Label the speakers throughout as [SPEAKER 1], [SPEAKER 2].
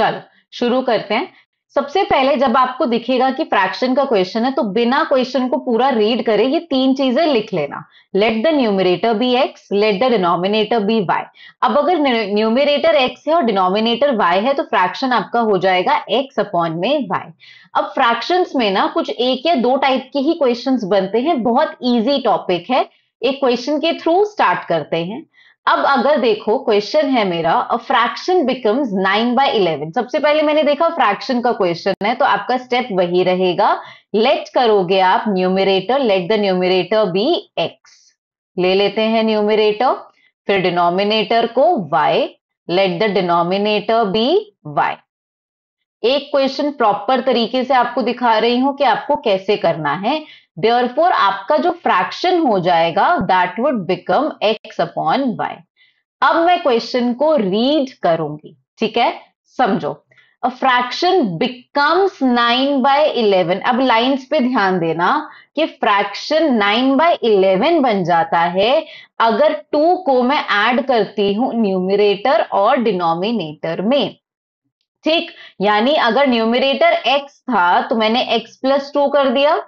[SPEAKER 1] चलो शुरू करते हैं। सबसे पहले जब आपको दिखेगा कि फ्रैक्शन का क्वेश्चन है तो बिना क्वेश्चन को पूरा रीड करे ये तीन चीजें लिख लेना। Let the numerator be X, let the denominator be Y. अब अगर न्यूमरेटर एक्स है और डिनोमिनेटर वाई है तो फ्रैक्शन आपका हो जाएगा एक्स अपॉन में वाई। अब फ्रैक्शंस में ना कुछ एक या दो टाइप के ही क्वेश्चंस बनते हैं, बहुत इजी टॉपिक है। एक क्वेश्चन के थ्रू स्टार्ट करते हैं। अब अगर देखो क्वेश्चन है मेरा, अ फ्रैक्शन बिकम्स 9/11। सबसे पहले मैंने देखा फ्रैक्शन का क्वेश्चन है तो आपका स्टेप वही रहेगा। लेट करोगे आप numerator, let the numerator be X, ले लेते हैं न्यूमरेटर। फिर डिनोमिनेटर को y, let the denominator be y। एक क्वेश्चन प्रॉपर तरीके से आपको दिखा रही हूं कि आपको कैसे करना है। देयरफॉर आपका जो फ्रैक्शन हो जाएगा that would become x upon y। अब मैं क्वेश्चन को रीड करूंगी, ठीक है? समझो, अ फ्रैक्शन बिकम्स 9/11। अब लाइंस पे ध्यान देना कि फ्रैक्शन 9/11 बन जाता है अगर 2 को मैं ऐड करती हूं न्यूमरेटर और डिनोमिनेटर में। ठीक, यानी अगर न्यूमरेटर x था तो मैंने x प्लस 2 कर दिया,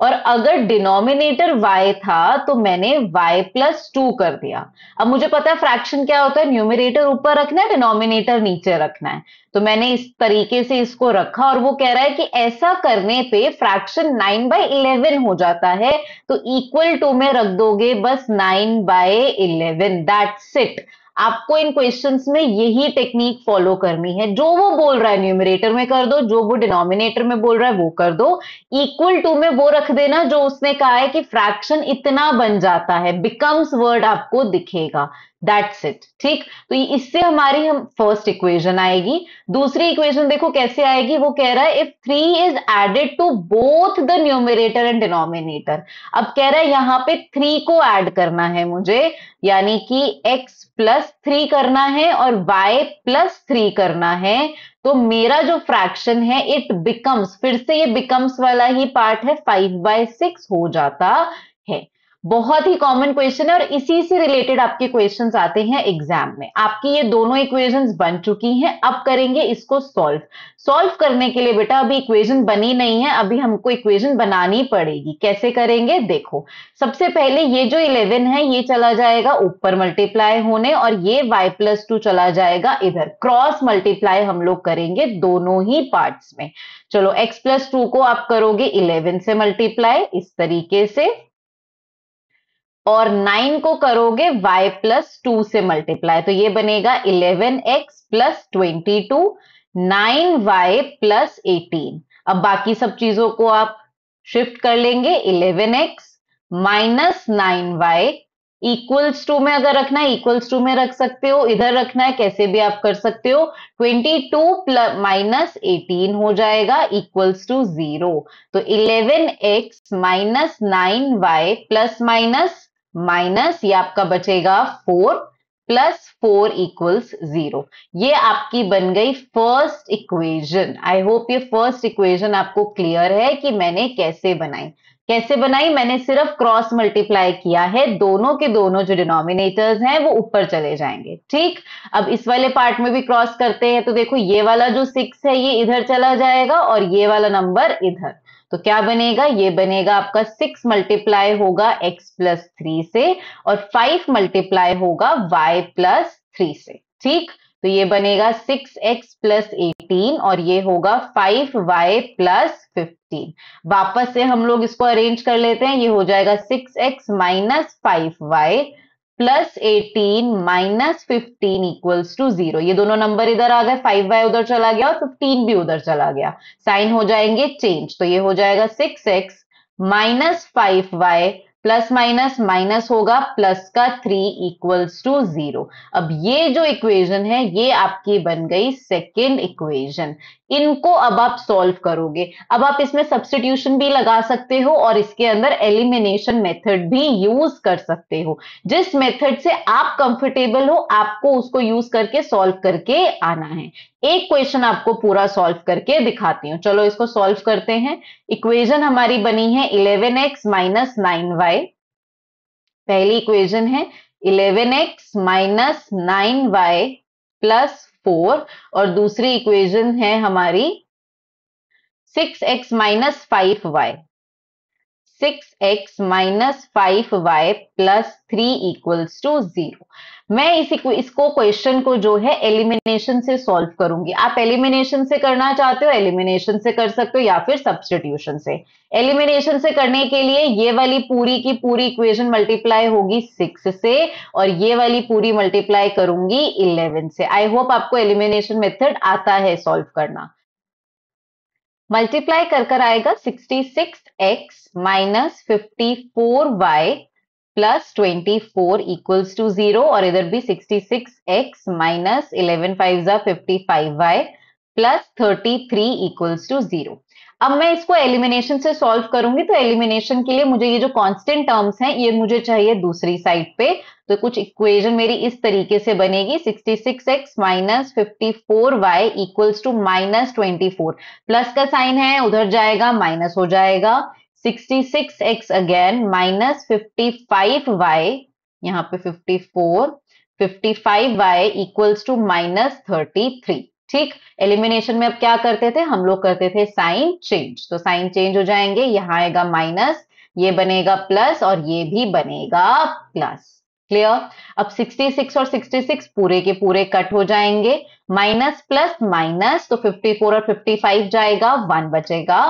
[SPEAKER 1] और अगर डिनोमिनेटर y था तो मैंने y प्लस 2 कर दिया। अब मुझे पता है फ्रैक्शन क्या होता है, न्यूमरेटर ऊपर रखना है, डिनोमिनेटर नीचे रखना है। तो मैंने इस तरीके से इसको रखा और वो कह रहा है कि ऐसा करने पे फ्रैक्शन 9/11 हो जाता है। तो इक्वल टू में रख दोगे बस 9/11, दैट्स इट। आपको इन क्वेश्चंस में यही टेक्निक फॉलो करनी है। जो वो बोल रहा है न्यूमरेटर में कर दो, जो वो डिनोमिनेटर में बोल रहा है वो कर दो। इक्वल टू में वो रख देना जो उसने कहा है कि फ्रैक्शन इतना बन जाता है, बिकम्स वर्ड आपको दिखेगा, दैट्स इट। ठीक, तो इससे हमारी हम फर्स्ट इक्वेशन आएगी। दूसरी इक्वेशन देखो कैसे आएगी, वो कह रहा है if 3 is added to both the numerator and denominator. अब कह रहा है यहां पे 3 को ऐड करना है मुझे, यानी कि x प्लस 3 करना है और y प्लस 3 करना है। तो मेरा जो फ्रैक्शन है इट बिकम्स, फिर से ये बिकम्स वाला ही पार्ट है, 5/6 हो जाता है। बहुत ही कॉमन क्वेश्चन है और इसी से रिलेटेड आपके क्वेश्चंस आते हैं एग्जाम में। आपकी ये दोनों इक्वेशंस बन चुकी हैं, अब करेंगे इसको सॉल्व। सॉल्व करने के लिए बेटा अभी इक्वेशन बनी नहीं है, अभी हमको इक्वेशन बनानी पड़ेगी। कैसे करेंगे देखो, सबसे पहले ये जो 11 है ये चला जाएगा ऊपर मल्टीप्लाई होने, और ये y प्लस 2 चला जाएगा इधर। क्रॉस मल्टीप्लाई हम लोग करेंगे दोनों ही पार्ट्स में। चलो x प्लस 2 को आप करोगे 11 से मल्टीप्लाई इस तरीके से, और 9 को करोगे y प्लस 2 से मल्टीप्लाई, तो ये बनेगा 11x प्लस 22, 9y प्लस 18। अब बाकी सब चीजों को आप शिफ्ट कर लेंगे, 11x minus 9y equals to में अगर रखना है इक्वल्स टू में रख सकते हो, इधर रखना है कैसे भी आप कर सकते हो। 22 प्लस माइनस 18 हो जाएगा इक्वल्स टू 0। तो 11x minus 9y plus minus minus, ये आपका बचेगा 4 प्लस 4 इक्वल्स 0। ये आपकी बन गई फर्स्ट इक्वेशन। आई होप ये फर्स्ट इक्वेशन आपको क्लियर है कि मैंने कैसे बनाई। कैसे बनाई, मैंने सिर्फ क्रॉस मल्टीप्लाई किया है, दोनों के दोनों जो डिनोमिनेटर्स हैं वो ऊपर चले जाएंगे। ठीक, अब इस वाले पार्ट में भी क्रॉस करते हैं, तो देखो ये वाला जो 6 है ये इधर चला जाएगा और ये वाला नंबर इधर। तो क्या बनेगा, ये बनेगा आपका 6 मल्टीप्लाई होगा x प्लस 3 से, और 5 मल्टीप्लाई होगा y प्लस 3 से। ठीक, तो ये बनेगा 6x प्लस 18 और ये होगा 5y प्लस 15। वापस से हम लोग इसको अरेंज कर लेते हैं, ये हो जाएगा 6x minus 5y plus 18 minus 15 equals to 0। ये दोनों नंबर इधर आ गए, 5y उधर चला गया और 15 भी उधर चला गया, साइन हो जाएंगे चेंज। तो ये हो जाएगा 6x minus 5y plus minus minus होगा प्लस का 3 इक्वल्स टू 0। अब ये जो इक्वेशन है ये आपकी बन गई सेकेंड इक्वेशन। इनको अब आप सॉल्व करोगे। अब आप इसमें सब्स्टिट्यूशन भी लगा सकते हो और इसके अंदर एलिमिनेशन मेथड भी यूज कर सकते हो। जिस मेथड से आप कंफर्टेबल हो आपको उसको यूज करके सॉल्व करके आना है। एक क्वेश्चन आपको पूरा सॉल्व करके दिखाती हूं, चलो इसको सॉल्व करते हैं। इक्वेशन हमारी बनी है 11x माइनस 9y। पहली इक्वेशन है 11x माइनस 9y प्लस 4 और दूसरी इक्वेशन है हमारी 6x minus 5y, 6x minus 5y plus 3 equals to 0। मैं इसको क्वेश्चन को जो है एलिमिनेशन से सॉल्व करूंगी। आप एलिमिनेशन से करना चाहते हो एलिमिनेशन से कर सकते हो या फिर सब्स्टिट्यूशन से। एलिमिनेशन से करने के लिए ये वाली पूरी की पूरी इक्वेशन मल्टीप्लाई होगी 6 से और ये वाली पूरी मल्टीप्लाई करूंगी 11 से। आई होप आपको एलिमिनेशन मेथड आता है सॉल्व करना। मल्टीप्लाई कर आएगा 66x minus 54y plus 24 equals to 0 और इधर भी 66x माइनस 11 5 जा 55y प्लस 33 इक्वल्स टू 0। अब मैं इसको एलिमिनेशन से सॉल्व करूंगी तो एलिमिनेशन के लिए मुझे ये जो कांस्टेंट टर्म्स हैं ये मुझे चाहिए दूसरी साइड पे। तो कुछ इक्वेशन मेरी इस तरीके से बनेगी 66x minus 54y equals to minus 24। Plus का साइन है उधर जाएगा माइनस हो जाएगा 66x अगेन माइनस 55y, यहाँ पे 54, 55y इक्वल्स टू माइनस 33। ठीक, एलिमिनेशन में अब क्या करते थे हम लोग, करते थे साइन चेंज। तो साइन चेंज हो जाएंगे, यहां आएगा माइनस, ये बनेगा प्लस और ये भी बनेगा प्लस। क्लियर। अब 66 और 66 पूरे के पूरे कट हो जाएंगे, माइनस प्लस माइनस तो 54 और 55 जाएगा, 1 बचेगा,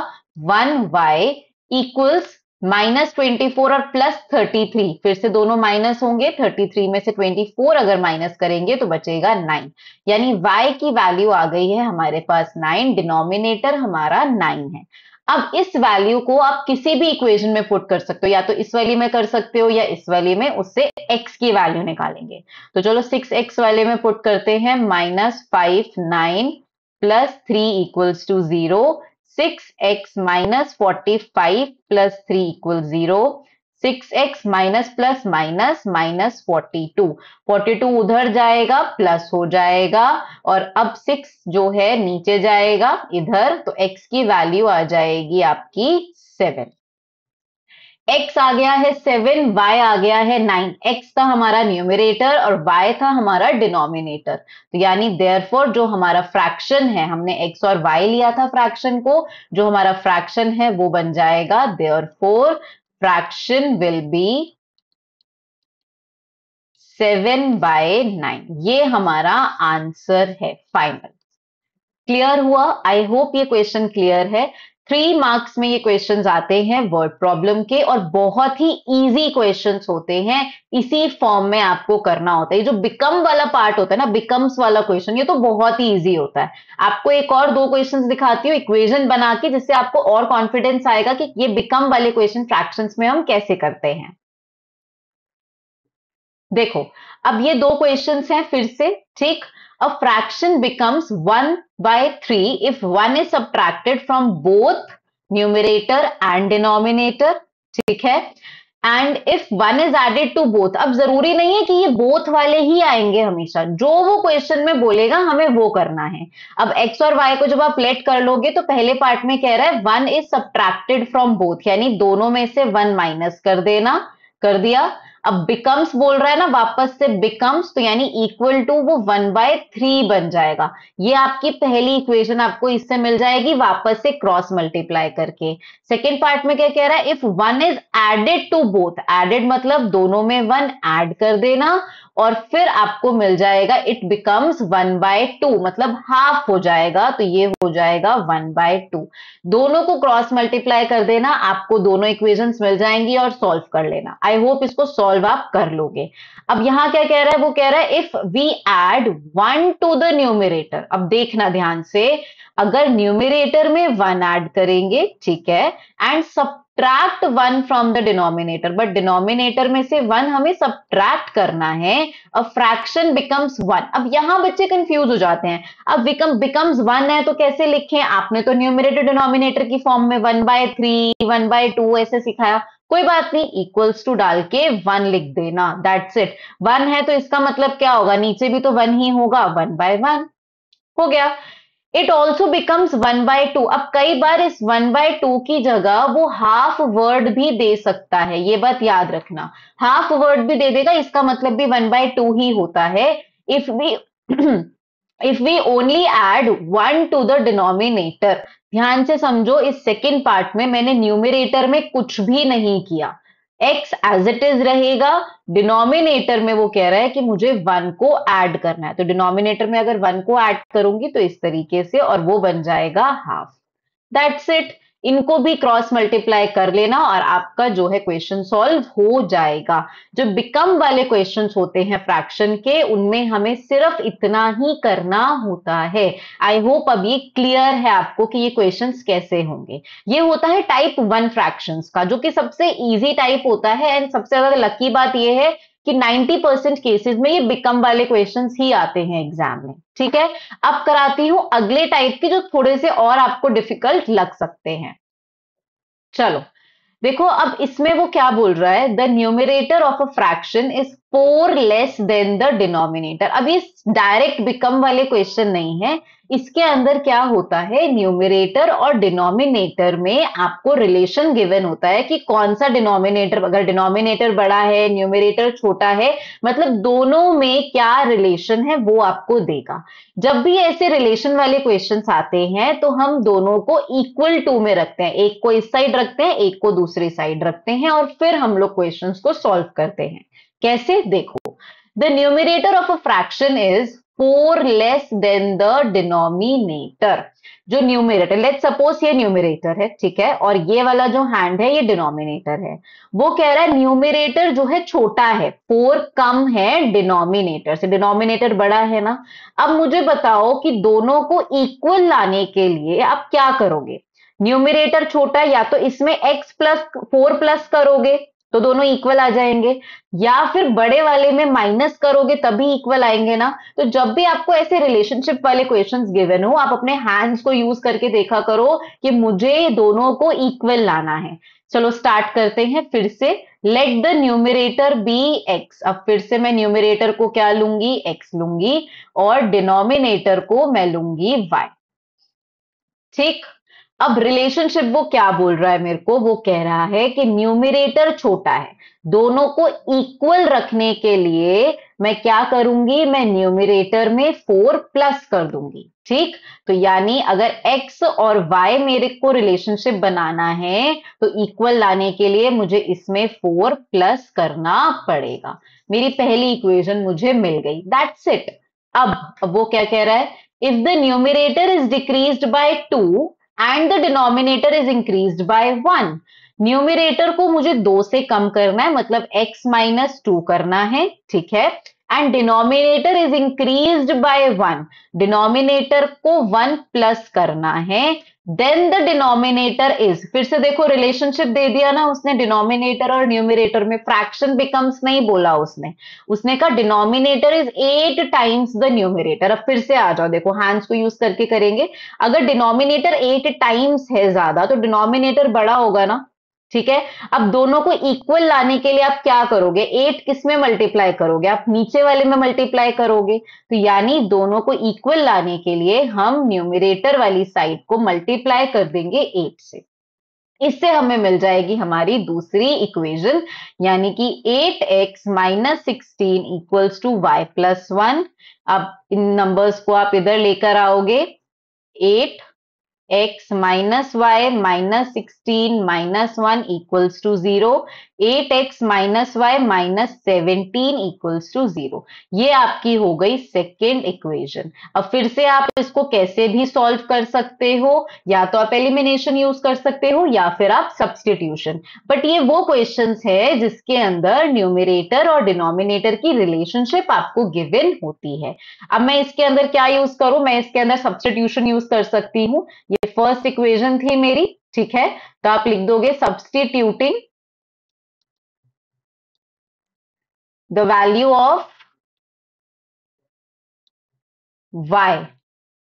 [SPEAKER 1] 1y इक्वल्स माइनस 24 और प्लस 33, फिर से दोनों माइनस होंगे, 33 में से 24 अगर माइनस करेंगे तो बचेगा 9, यानी y की वैल्यू आ गई है हमारे पास 9, डिनोमिनेटर हमारा 9 है। अब इस वैल्यू को आप किसी भी इक्वेशन में पुट कर सकते हो, या तो इस वाली में कर सकते हो या इस वाली में, उससे x की वैल्यू निकालेंगे। तो चलो 6x वाले में पुट करते हैं, minus 5 9 plus 3 equals to 0, 6x minus 45 plus 3 equal 0, 6x minus plus minus minus 42, 42 उधर जाएगा प्लस हो जाएगा और अब 6 जो है नीचे जाएगा इधर, तो x की वैल्यू आ जाएगी आपकी 7। x आ गया है 7, y आ गया है 9। x था हमारा न्यूमरेटर और y था हमारा डिनोमिनेटर। तो यानी देयरफॉर जो हमारा फ्रैक्शन है, हमने x और y लिया था फ्रैक्शन को, जो हमारा फ्रैक्शन है वो बन जाएगा देयरफॉर फ्रैक्शन विल बी 7/9। ये हमारा आंसर है फाइनल। क्लियर हुआ? आई होप ये क्वेश्चन क्लियर है। 3 मार्क्स में ये क्वेश्चंस आते हैं वर्ड प्रॉब्लम के और बहुत ही इजी क्वेश्चंस होते हैं। इसी फॉर्म में आपको करना होता है। ये जो बिकम वाला पार्ट होता है ना, बिकम्स वाला क्वेश्चन, ये तो बहुत ही इजी होता है। आपको एक और 2 क्वेश्चंस दिखाती हूँ इक्वेशन बना के, जिससे आपको और कॉन्फिडेंस आएगा कि ये बिकम वाले क्वेश्चन फ्रैक्शंस में हम कैसे करते हैं। देखो, अब ये 2 क्वेश्चंस हैं फिर से, ठीक। A fraction becomes 1/3 if 1 is subtracted from both numerator and denominator, ठीक है। And if 1 is added to both, अब जरूरी नहीं है कि ये बोथ वाले ही आएंगे हमेशा, जो वो क्वेश्चन में बोलेगा हमें वो करना है। अब x और y को जब आप लेट कर लोगे तो पहले पार्ट में कह रहा है 1 is subtracted from both, यानी दोनों में से 1 माइनस कर देना, कर दिया। अब बिकम्स बोल रहा है ना वापस से बिकम्स, तो यानी इक्वल टू वो 1/3 बन जाएगा। ये आपकी पहली इक्वेशन आपको इससे मिल जाएगी वापस से क्रॉस मल्टीप्लाई करके। सेकेंड पार्ट में क्या कह रहा है, if 1 is added to both, added मतलब दोनों में 1 ऐड कर देना और फिर आपको मिल जाएगा इट बिकम्स 1/2, मतलब हाफ हो जाएगा, तो ये हो जाएगा 1/2। दोनों को क्रॉस मल्टीप्लाई कर देना, आपको दोनों इक्वेशंस मिल जाएंगी और सॉल्व कर लेना। आई होप इसको सॉल्व आप कर लोगे। अब यहां क्या कह रहा है, वो कह रहा है if we add 1 to the numerator. अब देखना ध्यान से, अगर न्यूमरेटर में 1 ऐड करेंगे, ठीक है, and subtract 1 from the denominator, but denominator में से 1 हमें सब्ट्रैक्ट करना है, अ फ्रैक्शन बिकम्स 1। अब यहां बच्चे कंफ्यूज हो जाते हैं, अब बिकम्स 1 है तो कैसे लिखें, आपने तो न्यूमरेटर डिनोमिनेटर की फॉर्म में 1/3 1/2 ऐसे सिखाया, कोई बात नहीं, इक्वल्स टू डाल के 1 लिख देना, दैट्स इट। 1 है तो इसका मतलब क्या होगा, नीचे भी तो 1 ही होगा, 1/1 हो गया। It also becomes 1/2। अब कई बार इस 1/2 की जगह वो हाफ वर्ड भी दे सकता है, ये बात याद रखना, हाफ वर्ड भी दे देगा, इसका मतलब भी 1/2 ही होता है। इफ भी if we only add 1 to the denominator, ध्यान से समझो, इस सेकेंड पार्ट में मैंने न्यूमिरेटर में कुछ भी नहीं किया, x एज इट इज रहेगा, डिनोमिनेटर में वो कह रहा है कि मुझे 1 को ऐड करना है, तो डिनोमिनेटर में अगर 1 को ऐड करूंगी तो इस तरीके से, और वो बन जाएगा हाफ। That's it. इनको भी क्रॉस मल्टीप्लाई कर लेना और आपका जो है क्वेश्चन सॉल्व हो जाएगा। जो बिकम वाले क्वेश्चंस होते हैं फ्रैक्शन के, उनमें हमें सिर्फ इतना ही करना होता है। आई होप अब ये क्लियर है आपको कि ये क्वेश्चंस कैसे होंगे। ये होता है टाइप 1 फ्रैक्शंस का, जो कि सबसे इजी टाइप होता है, एंड सबसे ज्यादा लकी बात ये है कि 90% केसेस में ये बिकम वाले क्वेश्चंस ही आते हैं एग्जाम में। ठीक है, अब कराती हूं अगले टाइप की, जो थोड़े से और आपको डिफिकल्ट लग सकते हैं। चलो देखो, अब इसमें वो क्या बोल रहा है, the numerator of a fraction is 4 less than the denominator. अब ये डायरेक्ट बिकम वाले क्वेश्चन नहीं है, इसके अंदर क्या होता है, न्यूमिरेटर और डिनोमिनेटर में आपको रिलेशन गिवन होता है कि कौन सा डिनोमिनेटर, अगर डिनोमिनेटर बड़ा है न्यूमिरेटर छोटा है, मतलब दोनों में क्या रिलेशन है वो आपको देगा। जब भी ऐसे रिलेशन वाले क्वेश्चंस आते हैं तो हम दोनों को इक्वल टू में रखते हैं, एक को इस साइड रखते हैं, एक को दूसरी साइड रखते हैं, और फिर हम लोग क्वेश्चंस को सॉल्व करते हैं। कैसे, देखो, the numerator of a fraction is 4 less than the denominator. जो न्यूमिरेटर, लेट सपोज ये न्यूमिरेटर है, ठीक है, और ये वाला जो हैंड है ये डिनोमिनेटर है। वो कह रहा है न्यूमिरेटर जो है छोटा है, 4 कम है डिनोमिनेटर से, डिनोमिनेटर बड़ा है ना। अब मुझे बताओ कि दोनों को इक्वल लाने के लिए आप क्या करोगे। न्यूमिरेटर छोटा है, या तो इसमें x प्लस 4 प्लस करोगे तो दोनों इक्वल आ जाएंगे, या फिर बड़े वाले में माइनस करोगे तभी इक्वल आएंगे ना। तो जब भी आपको ऐसे रिलेशनशिप वाले क्वेश्चंस गिवन हो, आप अपने हैंड्स को यूज करके देखा करो कि मुझे दोनों को इक्वल लाना है। चलो स्टार्ट करते हैं फिर से। Let the numerator be x, अब फिर से मैं न्यूमिरेटर को क्या लूंगी, x लूंगी, और डिनोमिनेटर को मैं लूंगी y। ठीक, अब रिलेशनशिप वो क्या बोल रहा है मेरे को, वो कह रहा है कि न्यूमिरेटर छोटा है, दोनों को इक्वल रखने के लिए मैं क्या करूंगी, मैं न्यूमिरेटर में 4 प्लस कर दूंगी। ठीक, तो यानी अगर x और y मेरे को रिलेशनशिप बनाना है तो इक्वल लाने के लिए मुझे इसमें 4 प्लस करना पड़ेगा। मेरी पहली इक्वेशन मुझे मिल गई, दैट्स इट। अब वो क्या कह रहा है, if the numerator is decreased by 2 and the denominator is increased by 1, numerator को मुझे 2 से कम करना है, मतलब x माइनस 2 करना है, ठीक है, and denominator is increased by 1, denominator को 1 प्लस करना है, देन द डिनोमिनेटर इज, फिर से देखो रिलेशनशिप दे दिया ना उसने, डिनोमिनेटर और न्यूमिरेटर में, फ्रैक्शन बिकम्स नहीं बोला उसने, उसने कहा denominator is 8 times the numerator. अब फिर से आ जाओ, देखो हैंड्स को यूज करके करेंगे। अगर डिनोमिनेटर 8 टाइम्स है ज्यादा तो डिनोमिनेटर बड़ा होगा ना, ठीक है। अब दोनों को इक्वल लाने के लिए आप क्या करोगे, 8 किस में मल्टीप्लाई करोगे, आप नीचे वाले में मल्टीप्लाई करोगे, तो यानी दोनों को इक्वल लाने के लिए हम न्यूमिरेटर वाली साइड को मल्टीप्लाई कर देंगे 8 से। इससे हमें मिल जाएगी हमारी दूसरी इक्वेशन, यानी कि 8x minus 16 equals to y plus 1। अब इन नंबर्स को आप इधर लेकर आओगे, 8x minus y minus 16 minus 1 equals to 0, 8x minus y minus 17 equals to 0। ये आपकी हो गई सेकेंड इक्वेशन। अब फिर से आप इसको कैसे भी सॉल्व कर सकते हो, या तो आप एलिमिनेशन यूज कर सकते हो या फिर आप सब्सटीट्यूशन, बट ये वो क्वेश्चंस है जिसके अंदर न्यूमिरेटर और डिनोमिनेटर की रिलेशनशिप आपको गिवन होती है। अब मैं इसके अंदर क्या यूज करूं, मैं इसके अंदर सब्सटीट्यूशन यूज कर सकती हूं। ये फर्स्ट इक्वेशन थी मेरी, ठीक है, तो आप लिख दोगे substituting the value of y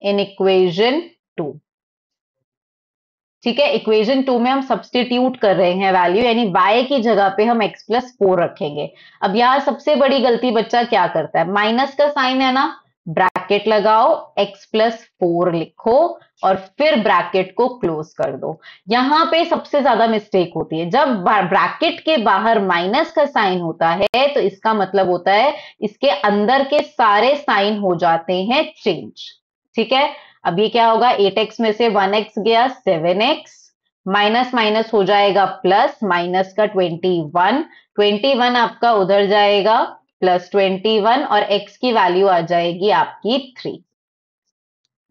[SPEAKER 1] in equation 2। ठीक है, इक्वेशन 2 में हम सब्सटीट्यूट कर रहे हैं वैल्यू, यानी y की जगह पे हम x प्लस 4 रखेंगे। अब यहां सबसे बड़ी गलती बच्चा क्या करता है, माइनस का साइन है ना, ब्रैकेट लगाओ, x प्लस 4 लिखो और फिर ब्रैकेट को क्लोज कर दो। यहां पे सबसे ज्यादा मिस्टेक होती है, जब ब्रैकेट के बाहर माइनस का साइन होता है तो इसका मतलब होता है इसके अंदर के सारे साइन हो जाते हैं चेंज। ठीक है, अब ये क्या होगा, 8x में से 1x गया, 7x, माइनस माइनस हो जाएगा प्लस, माइनस का 21, 21 आपका उधर जाएगा, प्लस 21 और x की वैल्यू आ जाएगी आपकी 3।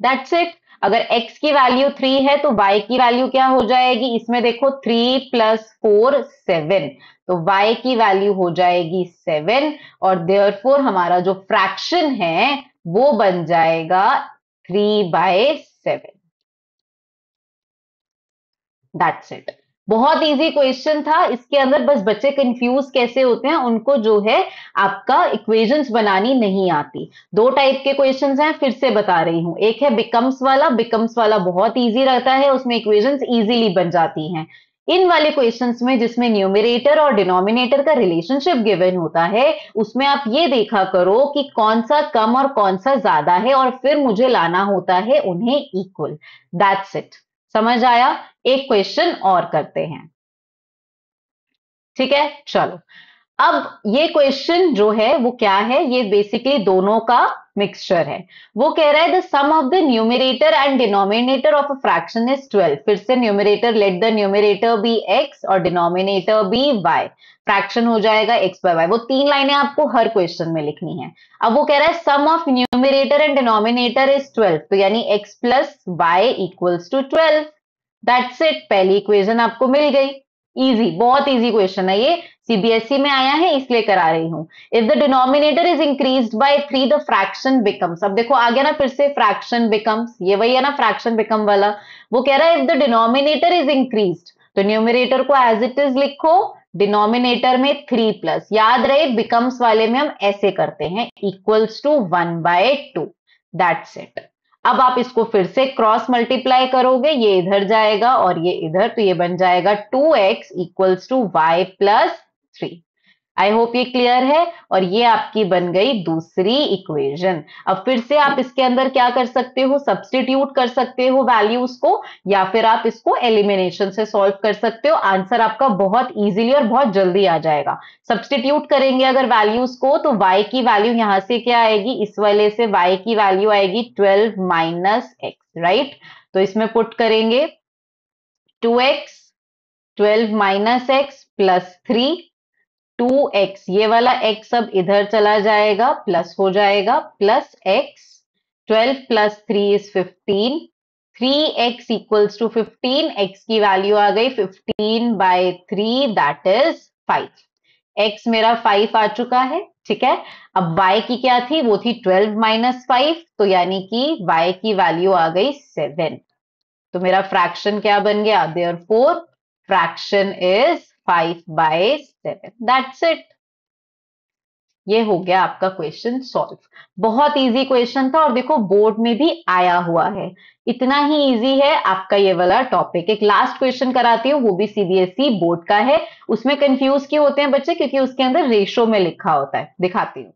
[SPEAKER 1] That's it. अगर x की वैल्यू 3 है तो y की वैल्यू क्या हो जाएगी, इसमें देखो 3 प्लस 4 7, तो y की वैल्यू हो जाएगी 7 और देयरफॉर हमारा जो फ्रैक्शन है वो बन जाएगा 3/7। That's it. बहुत इजी क्वेश्चन था, इसके अंदर बस बच्चे कंफ्यूज कैसे होते हैं, उनको जो है आपका इक्वेशंस बनानी नहीं आती। दो टाइप के क्वेश्चंस हैं, फिर से बता रही हूं। एक है बिकम्स वाला, बिकम्स वाला बहुत इजी रहता है, उसमें इक्वेशंस इजीली बन जाती हैं। इन वाले क्वेश्चंस में जिसमें न्यूमरेटर और डिनोमिनेटर का रिलेशनशिप गिवन होता है, उसमें आप ये देखा करो कि कौन सा कम और कौन सा ज्यादा है और फिर मुझे लाना होता है उन्हें इक्वल। That's it. समझ आया? एक क्वेश्चन और करते हैं। ठीक है, चलो। अब ये क्वेश्चन जो है वो क्या है, ये बेसिकली दोनों का मिक्सचर है। वो कह रहा है the sum of the numerator and denominator of a fraction is 12। फिर से numerator, let the numerator be x और डिनोमिनेटर बी y। फ्रैक्शन हो जाएगा x/y। वो 3 लाइनें आपको हर क्वेश्चन में लिखनी है। अब वो कह रहा है sum of numerator and denominator is 12, तो यानी x plus y equals to 12। That's it, पहली इक्वेशन आपको मिल गई। इजी, बहुत इजी क्वेश्चन है ये, सीबीएसई में आया है इसलिए करा रही हूं। If the denominator is increased by 3 the fraction becomes. अब देखो आ गया ना फिर से फ्रैक्शन बिकम्स, ये वही है ना फ्रैक्शन बिकम वाला। वो कह रहा है if the denominator is increased, तो न्यूमरेटर को एज इट इज लिखो, डिनोमिनेटर में 3 प्लस, याद रहे बिकम्स वाले में हम ऐसे करते हैं, इक्वल्स टू 1/2। That's it. अब आप इसको फिर से क्रॉस मल्टीप्लाई करोगे, ये इधर जाएगा और ये इधर, तो ये बन जाएगा 2x equals to y plus 3। I hope ये क्लियर है, और ये आपकी बन गई दूसरी इक्वेशन। अब फिर से आप इसके अंदर क्या कर सकते हो, सब्स्टिट्यूट कर सकते हो वैल्यूज को, या फिर आप इसको एलिमिनेशन से सॉल्व कर सकते हो। आंसर आपका बहुत इजीली और बहुत जल्दी आ जाएगा। सब्स्टिट्यूट करेंगे अगर वैल्यूज को, तो y की वैल्यू यहां से क्या आएगी, इस वाले से y की वैल्यू आएगी 12 माइनस एक्स, राइट। तो इसमें पुट करेंगे 2x, 12 minus x plus 3, 2x, ये वाला x अब इधर चला जाएगा, प्लस हो जाएगा, plus x, 12 plus 3 is 15, 3x equals to 15, x की वैल्यू आ गई 15/3, दैट इज 5। x मेरा 5 आ चुका है, ठीक है। अब y की क्या थी, वो थी 12 माइनस 5, तो यानी कि y की वैल्यू आ गई 7। तो मेरा फ्रैक्शन क्या बन गया, therefore fraction is 5/7। That's it. ये हो गया आपका क्वेश्चन सॉल्व। बहुत इजी क्वेश्चन था और देखो बोर्ड में भी आया हुआ है। इतना ही इजी है आपका ये वाला टॉपिक। एक लास्ट क्वेश्चन कराती हूँ, वो भी सीबीएसई बोर्ड का है। उसमें कंफ्यूज क्यों होते हैं बच्चे, क्योंकि उसके अंदर रेशो में लिखा होता है। दिखाती हूँ,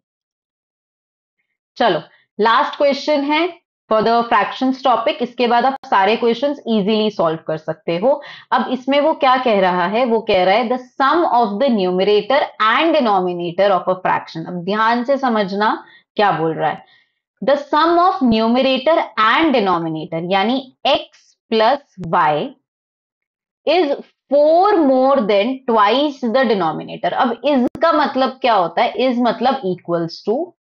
[SPEAKER 1] चलो। लास्ट क्वेश्चन है फॉर द फ्रैक्शंस टॉपिक, इसके बाद आप सारे क्वेश्चंस इजीली सॉल्व कर सकते हो। अब इसमें वो क्या कह रहा है, वो कह रहा है the sum of the numerator and denominator of a fraction. अब ध्यान से समझना क्या बोल रहा है। The sum of numerator and denominator यानी x plus y is 4 more than twice the denominator. अब इज का मतलब क्या होता है, इज मतलब इक्वल्स टू,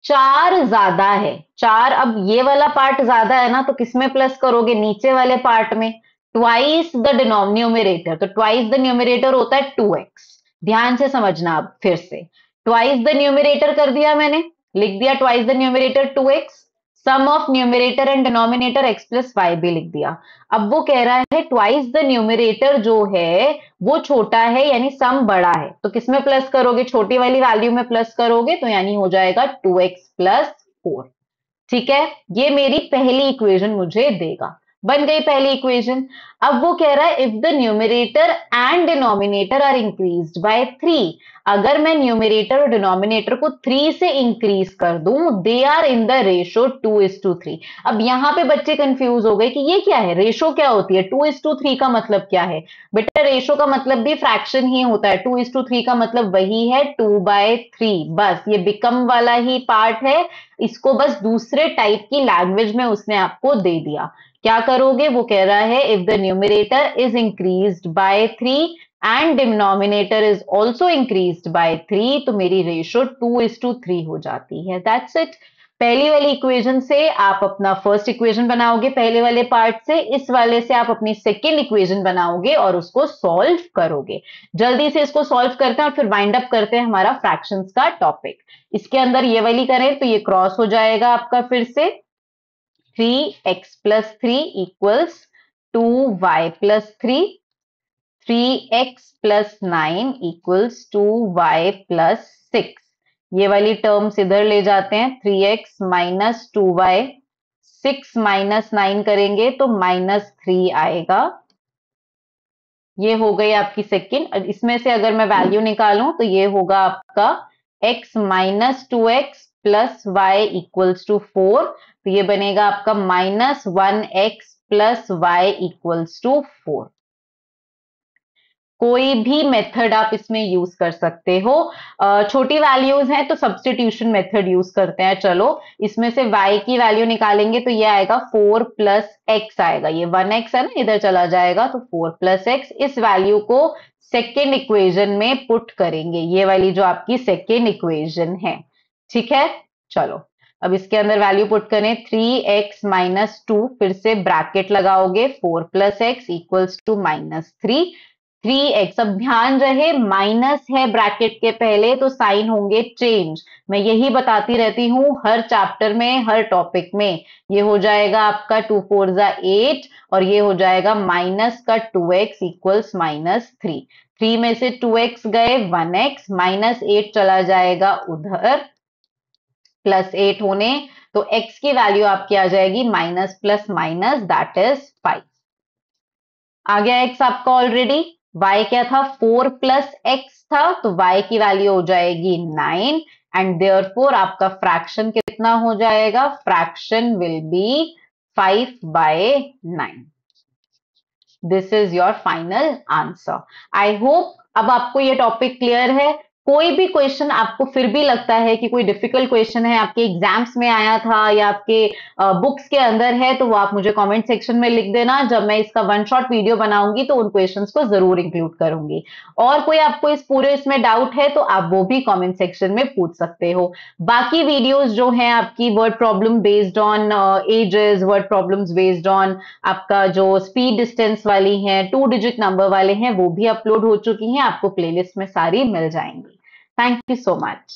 [SPEAKER 1] 4 ज्यादा है। 4, अब ये वाला पार्ट ज्यादा है ना, तो किसमें प्लस करोगे, नीचे वाले पार्ट में। ट्वाइस द न्यूमरेटर, तो ट्वाइस द न्यूमरेटर होता है 2x। ध्यान से समझना, अब फिर से ट्वाइस द न्यूमरेटर कर दिया मैंने, लिख दिया twice the numerator 2x, sum of numerator and denominator x plus y भी लिख दिया। अब वो कह रहा है ट्वाइस द न्यूमरेटर जो है वो छोटा है, यानी सम बड़ा है, तो किसमें प्लस करोगे, छोटी वाली वैल्यू में प्लस करोगे, तो यानी हो जाएगा 2x प्लस 4। ठीक है, ये मेरी पहली इक्वेशन मुझे देगा। बन गई पहली इक्वेशन। अब वो कह रहा है if the numerator and denominator are increased by 3, अगर मैं न्यूमरेटर और डिनोमिनेटर को 3 से इंक्रीज कर दूं, they are in the ratio 2:3। अब यहां पे बच्चे कंफ्यूज हो गए कि ये क्या है, रेशो क्या होती है, 2:3 का मतलब क्या है। बेटा रेशो का मतलब भी फ्रैक्शन ही होता है, 2:3 का मतलब वही है 2/3, बस ये बिकम वाला ही पार्ट है, इसको बस दूसरे टाइप की लैंग्वेज में उसने आपको दे दिया। क्या करोगे, वो कह रहा है if the numerator is increased by 3 and denominator is also increased by 3, तो मेरी रेशो 2:3 हो जाती है। That's it. पहली वाली इक्वेशन से आप अपना फर्स्ट इक्वेशन बनाओगे पहले वाले पार्ट से, इस वाले से आप अपनी सेकेंड इक्वेशन बनाओगे और उसको सॉल्व करोगे। जल्दी से इसको सॉल्व करते हैं और फिर वाइंड अप करते हैं हमारा फ्रैक्शंस का टॉपिक। इसके अंदर ये वाली करें तो ये क्रॉस हो जाएगा आपका फिर से, 3x plus 3 equals 2y plus 3, 3x plus 9 equals 2y plus 6। ये वाली टर्म्स इधर ले जाते हैं, 3x माइनस 2y, 6 माइनस 9 करेंगे तो -3 आएगा। ये हो गई आपकी सेकेंड। इसमें से अगर मैं वैल्यू निकालूं तो ये होगा आपका x minus 2x plus y equals to 4, तो ये बनेगा आपका -1x plus y equals to 4। कोई भी मेथड आप इसमें यूज कर सकते हो। छोटी वैल्यूज हैं तो सब्स्टिट्यूशन मेथड यूज करते हैं। चलो इसमें से y की वैल्यू निकालेंगे तो ये आएगा 4 प्लस एक्स आएगा, ये 1x है ना, इधर चला जाएगा तो 4 प्लस एक्स। इस वैल्यू को सेकेंड इक्वेशन में पुट करेंगे, ये वाली जो आपकी सेकेंड इक्वेशन है। ठीक है, चलो अब इसके अंदर वैल्यू पुट करें, 3x माइनस 2, फिर से ब्रैकेट लगाओगे, 4 plus x equals to -3, 3x। अब ध्यान रहे माइनस है ब्रैकेट के पहले तो साइन होंगे चेंज, मैं यही बताती रहती हूं हर चैप्टर में हर टॉपिक में। ये हो जाएगा आपका 2 4 जा 8 और ये हो जाएगा माइनस का 2x इक्वल्स -3, 3 में से 2x गए 1x, -8 चला जाएगा उधर, +8 होने, तो x की वैल्यू आपकी आ जाएगी minus plus minus that is 5। आ गया x आपका ऑलरेडी। y क्या था, 4 प्लस एक्स था, तो y की वैल्यू हो जाएगी 9 एंड देयरफॉर आपका फ्रैक्शन कितना हो जाएगा, fraction will be 5/9। This is your final answer. I hope अब आपको ये टॉपिक क्लियर है। कोई भी क्वेश्चन आपको फिर भी लगता है कि कोई डिफिकल्ट क्वेश्चन है, आपके एग्जाम्स में आया था या आपके बुक्स के अंदर है, तो वो आप मुझे कमेंट सेक्शन में लिख देना। जब मैं इसका वन शॉट वीडियो बनाऊंगी तो उन क्वेश्चंस को जरूर इंक्लूड करूंगी। और कोई आपको इस पूरे इसमें डाउट है तो आप वो भी कमेंट सेक्शन में पूछ सकते हो। बाकी वीडियोस जो हैं आपकी word problem based on edges, word problems based on आपका जो स्पीड डिस्टेंस वाली हैं, 2 डिजिट नंबर वाले हैं, वो भी अपलोड हो चुकी हैं, आपको प्लेलिस्ट में सारी मिल जाएंगी। Thank you so much.